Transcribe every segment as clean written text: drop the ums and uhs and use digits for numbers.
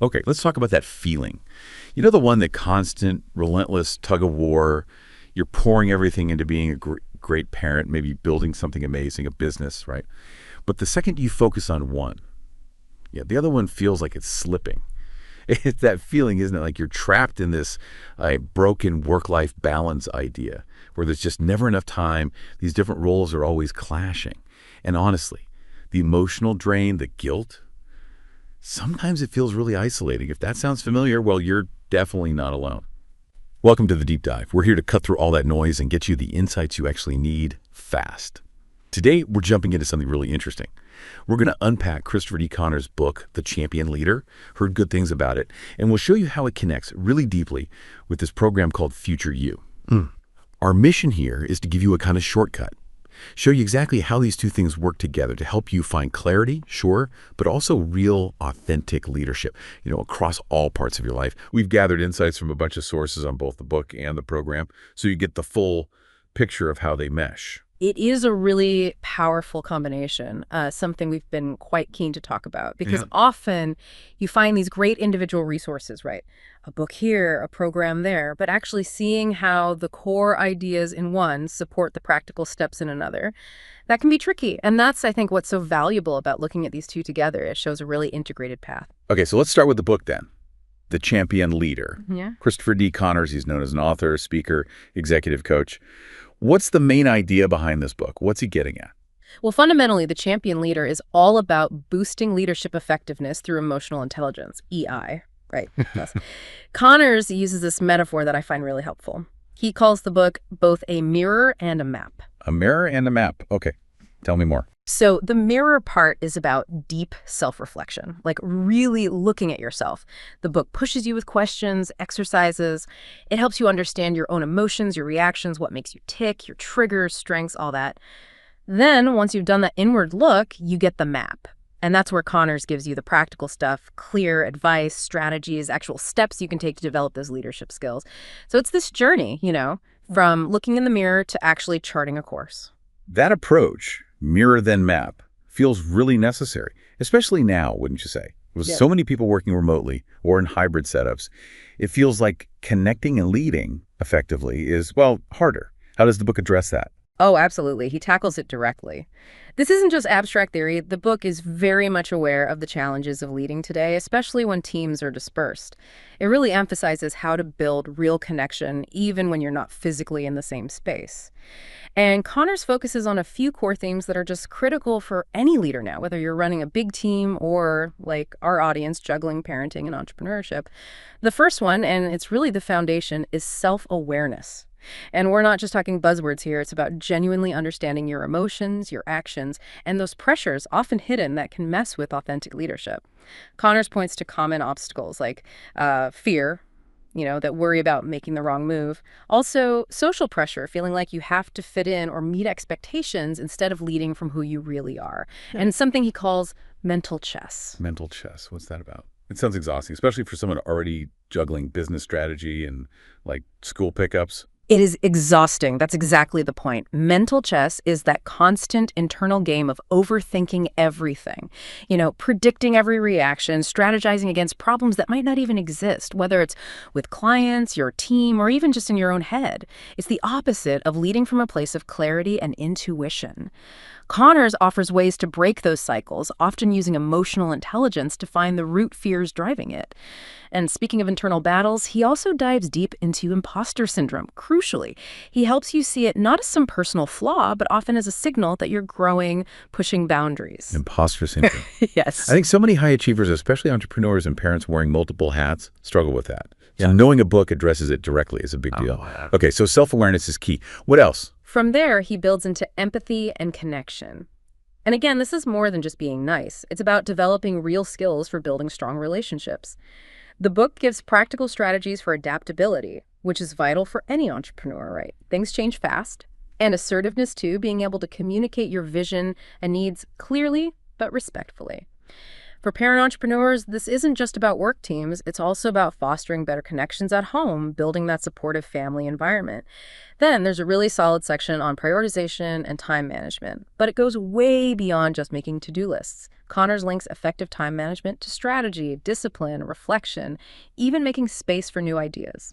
Okay, let's talk about that feeling. You know, the one that constant, relentless tug of war, you're pouring everything into being a great parent, maybe building something amazing, a business, right? But the second you focus on one, the other one feels like it's slipping. It's that feeling, isn't it? Like you're trapped in this broken work-life balance idea where there's just never enough time. These different roles are always clashing. And honestly, the emotional drain, the guilt, sometimes it feels really isolating. If that sounds familiar, well, you're definitely not alone. Welcome to the Deep Dive. We're here to cut through all that noise and get you the insights you actually need fast. Today, we're jumping into something really interesting. We're going to unpack Christopher D. Connor's book, The Champion Leader, heard good things about it, and we'll show you how it connects really deeply with this program called Future You. Our mission here is to give you a kind of shortcut, show you exactly how these two things work together to help you find clarity, sure, but also real, authentic leadership, across all parts of your life. We've gathered insights from a bunch of sources on both the book and the program, so you get the full picture of how they mesh. It is a really powerful combination, something we've been quite keen to talk about, because often you find these great individual resources, right? A book here, a program there, but actually seeing how the core ideas in one support the practical steps in another, that can be tricky. And that's, I think, what's so valuable about looking at these two together. It shows a really integrated path. Okay, so let's start with the book then. The Champion Leader. Yeah. Christopher D. Connors, he's known as an author, speaker, executive coach. What's the main idea behind this book? What's he getting at? Well, fundamentally, The Champion Leader is all about boosting leadership effectiveness through emotional intelligence, EI, right? Connors uses this metaphor that I find really helpful. He calls the book both a mirror and a map. A mirror and a map. Okay, tell me more. So the mirror part is about deep self-reflection, like really looking at yourself. The book pushes you with questions, exercises. It helps you understand your own emotions, your reactions, what makes you tick, your triggers, strengths, all that. Then, once you've done that inward look, you get the map. And that's where Connors gives you the practical stuff, clear advice, strategies, actual steps you can take to develop those leadership skills. So it's this journey, from looking in the mirror to actually charting a course. That approach, mirror then map, feels really necessary, especially now, wouldn't you say? With so many people working remotely or in hybrid setups, it feels like connecting and leading effectively is, harder. How does the book address that? Oh, absolutely. He tackles it directly. This isn't just abstract theory. The book is very much aware of the challenges of leading today, especially when teams are dispersed. It really emphasizes how to build real connection, even when you're not physically in the same space. And Connors focuses on a few core themes that are just critical for any leader now, whether you're running a big team or, like our audience, juggling parenting and entrepreneurship. The first one, and it's really the foundation, is self-awareness. And we're not just talking buzzwords here. It's about genuinely understanding your emotions, your actions, and those pressures often hidden that can mess with authentic leadership. Connors points to common obstacles like fear, that worry about making the wrong move. Also, social pressure, feeling like you have to fit in or meet expectations instead of leading from who you really are. And something he calls mental chess. Mental chess. What's that about? It sounds exhausting, especially for someone already juggling business strategy and school pickups. It is exhausting. That's exactly the point. Mental chess is that constant internal game of overthinking everything. Predicting every reaction, strategizing against problems that might not even exist, whether it's with clients, your team, or even just in your own head. It's the opposite of leading from a place of clarity and intuition. Connors offers ways to break those cycles, often using emotional intelligence to find the root fears driving it. And speaking of internal battles, he also dives deep into imposter syndrome. Crucially, he helps you see it not as some personal flaw, but often as a signal that you're growing, pushing boundaries. Imposter syndrome. Yes. I think so many high achievers, especially entrepreneurs and parents wearing multiple hats, struggle with that. So knowing a book addresses it directly is a big deal. Wow. Okay, so self-awareness is key. What else? From there, he builds into empathy and connection. And again, this is more than just being nice. It's about developing real skills for building strong relationships. The book gives practical strategies for adaptability, which is vital for any entrepreneur, right? Things change fast. And assertiveness, too, being able to communicate your vision and needs clearly but respectfully. For parent entrepreneurs, this isn't just about work teams. It's also about fostering better connections at home, building that supportive family environment. Then there's a really solid section on prioritization and time management, but it goes way beyond just making to-do lists. Connors links effective time management to strategy, discipline, reflection, even making space for new ideas.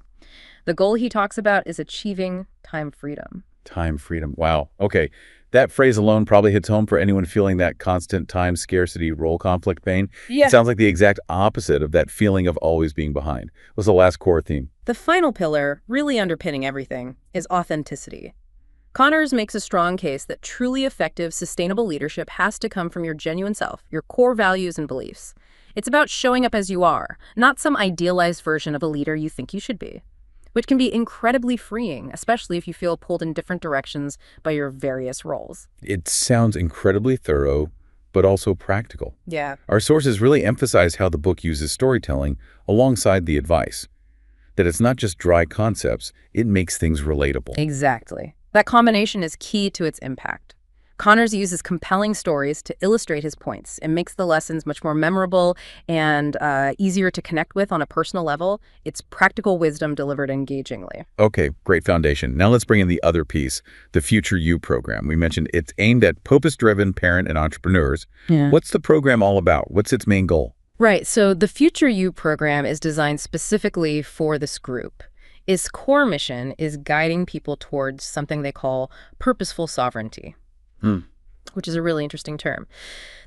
The goal he talks about is achieving time freedom. Time freedom. Wow. Okay. That phrase alone probably hits home for anyone feeling that constant time scarcity role conflict pain. Yeah. It sounds like the exact opposite of that feeling of always being behind. What's the last core theme? The final pillar, really underpinning everything, is authenticity. Connors makes a strong case that truly effective, sustainable leadership has to come from your genuine self, your core values and beliefs. It's about showing up as you are, not some idealized version of a leader you think you should be, which can be incredibly freeing, especially if you feel pulled in different directions by your various roles. It sounds incredibly thorough, but also practical. Yeah. Our sources really emphasize how the book uses storytelling alongside the advice. That it's not just dry concepts, it makes things relatable. Exactly. That combination is key to its impact. Connors uses compelling stories to illustrate his points. It makes the lessons much more memorable and easier to connect with on a personal level. It's practical wisdom delivered engagingly. Okay, great foundation. Now let's bring in the other piece, the Future You program. We mentioned it's aimed at purpose-driven parent and entrepreneurs. Yeah. What's the program all about? What's its main goal? Right, so the Future You program is designed specifically for this group. Its core mission is guiding people towards something they call purposeful sovereignty, which is a really interesting term.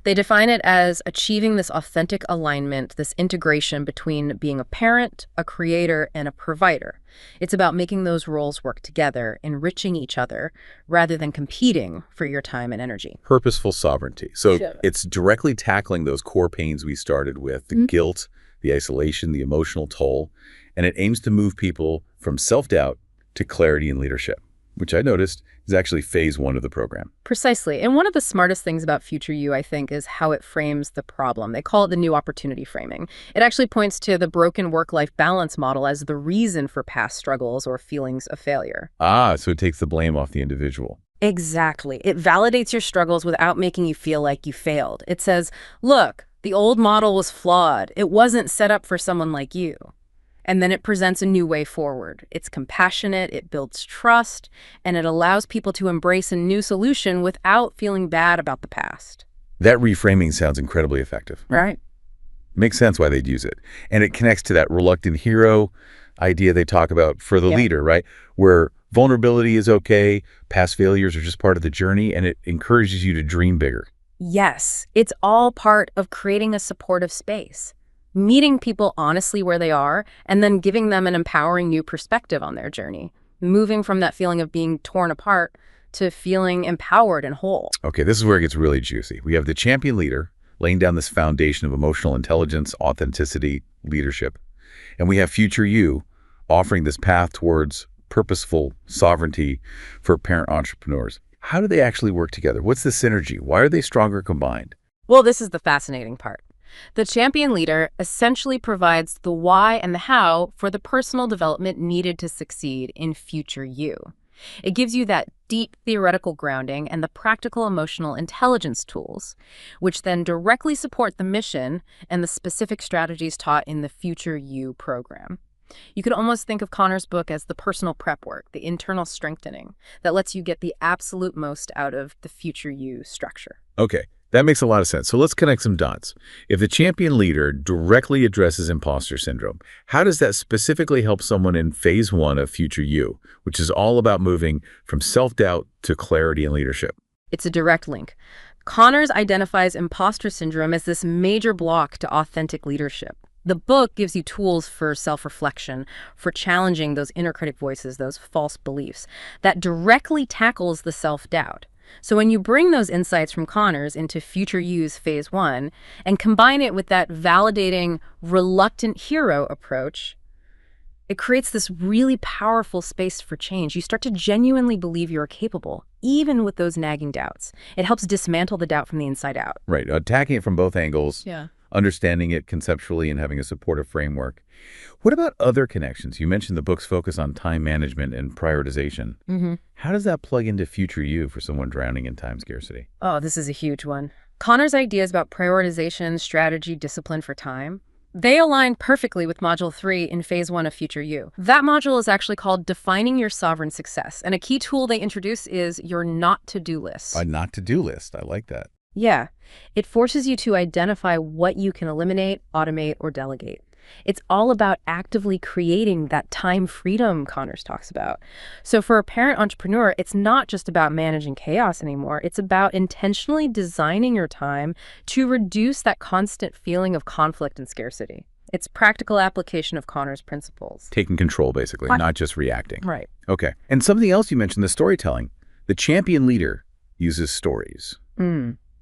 They define it as achieving this authentic alignment, this integration between being a parent, a creator, and a provider. It's about making those roles work together, enriching each other, rather than competing for your time and energy. Purposeful sovereignty. So Sure. it's directly tackling those core pains we started with, the guilt, the isolation, the emotional toll, and it aims to move people from self-doubt to clarity and leadership, which I noticed is actually phase 1 of the program. Precisely. And one of the smartest things about Future You, I think, is how it frames the problem. They call it the new opportunity framing. It actually points to the broken work-life balance model as the reason for past struggles or feelings of failure. So it takes the blame off the individual. Exactly. It validates your struggles without making you feel like you failed. It says, look, the old model was flawed. It wasn't set up for someone like you. And then it presents a new way forward. It's compassionate, it builds trust, and it allows people to embrace a new solution without feeling bad about the past. That reframing sounds incredibly effective. Right. Makes sense why they'd use it. And it connects to that reluctant hero idea they talk about for the leader, right? Where vulnerability is okay, past failures are just part of the journey, and it encourages you to dream bigger. Yes, it's all part of creating a supportive space. Meeting people honestly where they are, and then giving them an empowering new perspective on their journey. Moving from that feeling of being torn apart to feeling empowered and whole. Okay, this is where it gets really juicy. We have the champion leader laying down this foundation of emotional intelligence, authenticity, leadership. And we have Future You offering this path towards purposeful sovereignty for parent entrepreneurs. How do they actually work together? What's the synergy? Why are they stronger combined? Well, this is the fascinating part. The champion leader essentially provides the why and the how for the personal development needed to succeed in Future You. It gives you that deep theoretical grounding and the practical emotional intelligence tools, which then directly support the mission and the specific strategies taught in the Future You program. You could almost think of Connor's book as the personal prep work, the internal strengthening that lets you get the absolute most out of the Future You structure. Okay, that makes a lot of sense. So let's connect some dots. If the champion leader directly addresses imposter syndrome, how does that specifically help someone in phase 1 of Future You, which is all about moving from self-doubt to clarity and leadership? It's a direct link. Connors identifies imposter syndrome as this major block to authentic leadership. The book gives you tools for self-reflection, for challenging those inner critic voices, those false beliefs, that directly tackles the self-doubt. So when you bring those insights from Connors into Future You's phase 1 and combine it with that validating, reluctant hero approach, it creates this really powerful space for change. You start to genuinely believe you're capable, even with those nagging doubts. It helps dismantle the doubt from the inside out. Right, attacking it from both angles. Yeah. Understanding it conceptually and having a supportive framework. What about other connections? You mentioned the book's focus on time management and prioritization. How does that plug into Future You for someone drowning in time scarcity? Oh, this is a huge one. Connor's ideas about prioritization, strategy, discipline for time, they align perfectly with Module 3 in Phase 1 of Future You. That module is actually called Defining Your Sovereign Success, and a key tool they introduce is your not-to-do list. A not-to-do list. I like that. Yeah. It forces you to identify what you can eliminate, automate, or delegate. It's all about actively creating that time freedom Connors talks about. So for a parent entrepreneur, it's not just about managing chaos anymore. It's about intentionally designing your time to reduce that constant feeling of conflict and scarcity. It's practical application of Connors' principles. Taking control, basically, What? not just reacting. Right. Okay. And something else you mentioned, the storytelling. The champion leader uses stories.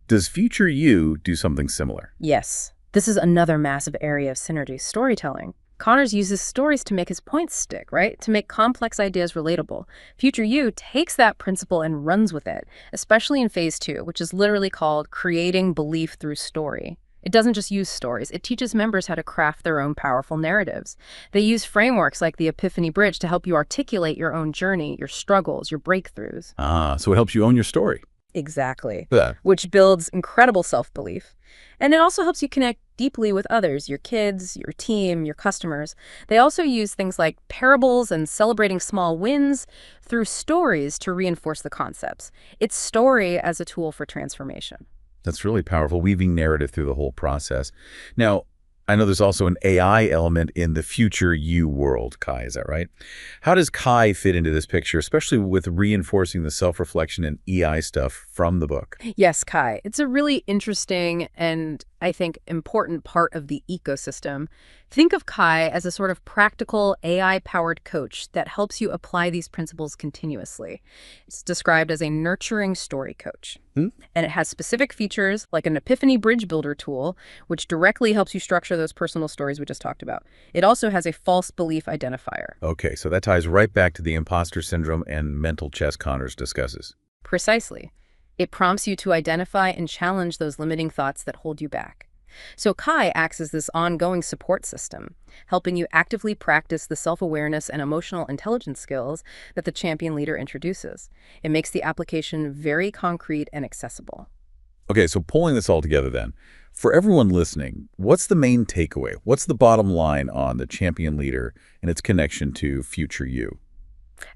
Does future you do something similar? Yes. This is another massive area of synergy, storytelling. Connors uses stories to make his points stick, right? To make complex ideas relatable. Future You takes that principle and runs with it, especially in phase 2, which is literally called creating belief through story. It doesn't just use stories. It teaches members how to craft their own powerful narratives. They use frameworks like the Epiphany Bridge to help you articulate your own journey, your struggles, your breakthroughs. So it helps you own your story. Exactly. Yeah. Which builds incredible self-belief. And it also helps you connect deeply with others, your kids, your team, your customers. They also use things like parables and celebrating small wins through stories to reinforce the concepts. It's story as a tool for transformation. That's really powerful, weaving narrative through the whole process. Now, I know there's also an AI element in the future you world, Kai, is that right? How does Kai fit into this picture, especially with reinforcing the self-reflection and EI stuff from the book? Yes, Kai. It's a really interesting and, I think, important part of the ecosystem. Think of Kai as a sort of practical AI-powered coach that helps you apply these principles continuously. It's described as a nurturing story coach. And it has specific features like an Epiphany Bridge Builder tool, which directly helps you structure those personal stories we just talked about. It also has a false belief identifier. Okay, so that ties right back to the imposter syndrome and mental chess Connors discusses. Precisely. It prompts you to identify and challenge those limiting thoughts that hold you back. So Kai acts as this ongoing support system, helping you actively practice the self-awareness and emotional intelligence skills that the champion leader introduces. It makes the application very concrete and accessible. Okay, so pulling this all together then, for everyone listening, what's the main takeaway? What's the bottom line on the champion leader and its connection to future you?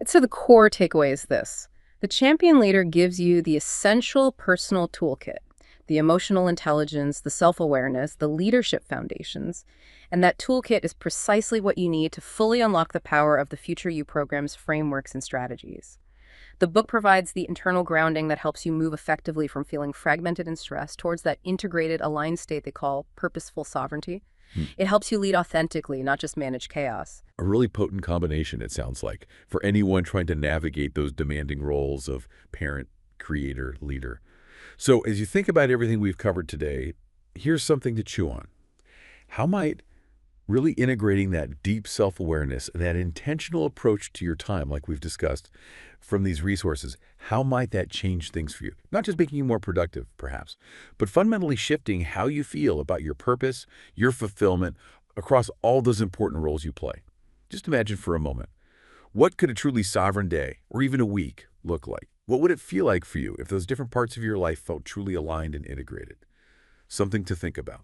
So the core takeaway is this. The champion leader gives you the essential personal toolkit, the emotional intelligence, the self-awareness, the leadership foundations, and that toolkit is precisely what you need to fully unlock the power of the Future You program's frameworks and strategies. The book provides the internal grounding that helps you move effectively from feeling fragmented and stressed towards that integrated, aligned state they call purposeful sovereignty. It helps you lead authentically, not just manage chaos. A really potent combination, it sounds like, for anyone trying to navigate those demanding roles of parent, creator, leader. So as you think about everything we've covered today, here's something to chew on. How might really integrating that deep self-awareness, that intentional approach to your time, like we've discussed, from these resources, how might that change things for you? Not just making you more productive, perhaps, but fundamentally shifting how you feel about your purpose, your fulfillment, across all those important roles you play. Just imagine for a moment, what could a truly sovereign day, or even a week, look like? What would it feel like for you if those different parts of your life felt truly aligned and integrated? Something to think about.